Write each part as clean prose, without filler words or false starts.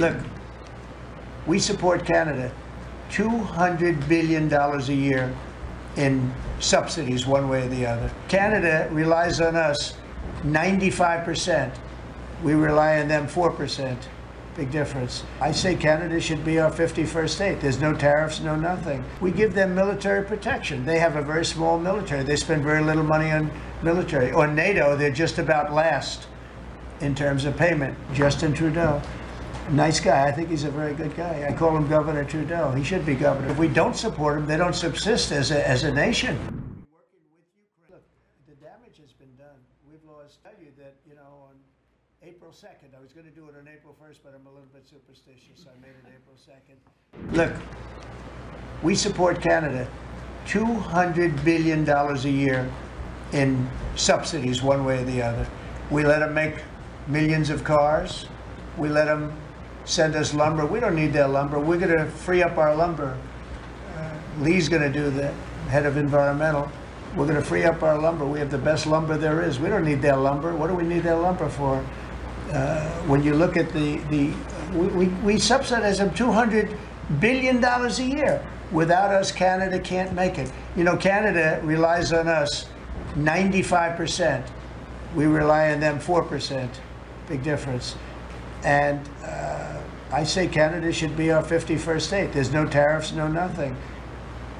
Look, we support Canada. $200 billion a year in subsidies, one way or the other. Canada relies on us 95%. We rely on them 4%. Big difference. I say Canada should be our 51st state. There's no tariffs, no nothing. We give them military protection. They have a very small military. They spend very little money on military. On NATO, they're just about last in terms of payment. Justin Trudeau. Nice guy. I think he's a very good guy. I call him Governor Trudeau. He should be governor. If we don't support him, they don't subsist as a nation. Working with Ukraine. Look, the damage has been done. We've lost. Tell you that, on April 2nd, I was going to do it on April 1st, but I'm a little bit superstitious. I made it April 2nd. Look, we support Canada. $200 billion a year in subsidies, one way or the other. We let them make millions of cars. We let them send us lumber. We don't need their lumber. We're going to free up our lumber. Lee's going to do the head of environmental. We're going to free up our lumber. We have the best lumber there is. We don't need their lumber. What do we need their lumber for? When you look at we subsidize them $200 billion a year. Without us, Canada can't make it. Canada relies on us 95%. We rely on them 4%. Big difference. And I say Canada should be our 51st state. There's no tariffs, no nothing.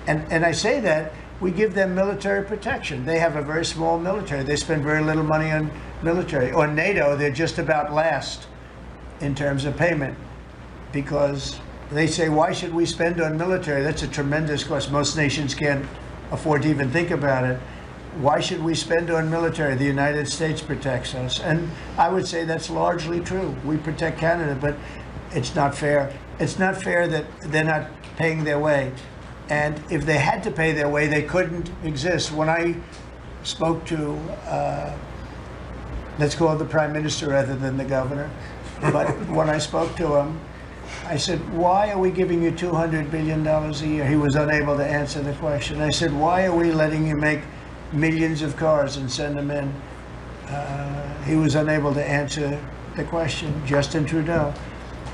And I say that we give them military protection. They have a very small military. They spend very little money on military. On NATO, they're just about last in terms of payment because they say, why should we spend on military? That's a tremendous cost. Most nations can't afford to even think about it. Why should we spend on military? The United States protects us. And I would say that's largely true. We protect Canada, but it's not fair. It's not fair that they're not paying their way. And if they had to pay their way, they couldn't exist. When I spoke to, let's call it the Prime Minister rather than the governor, but when I spoke to him, I said, why are we giving you $200 billion a year? He was unable to answer the question. I said, why are we letting you make millions of cars and send them in? He was unable to answer the question. Justin Trudeau.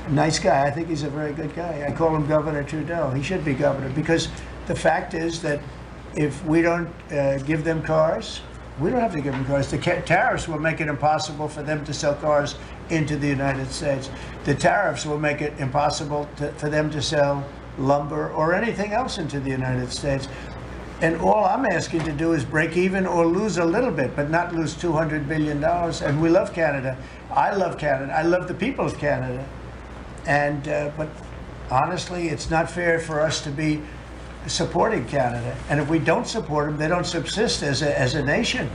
Nice guy. I think he's a very good guy. I call him Governor Trudeau. He should be governor because the fact is that if we don't give them cars, we don't have to give them cars. The tariffs will make it impossible for them to sell cars into the United States. The tariffs will make it impossible for them to sell lumber or anything else into the United States. And all I'm asking to do is break even or lose a little bit, but not lose $200 billion. And we love Canada. I love Canada. I love the people of Canada. And but honestly, it's not fair for us to be supporting Canada. And if we don't support them, they don't subsist as a nation.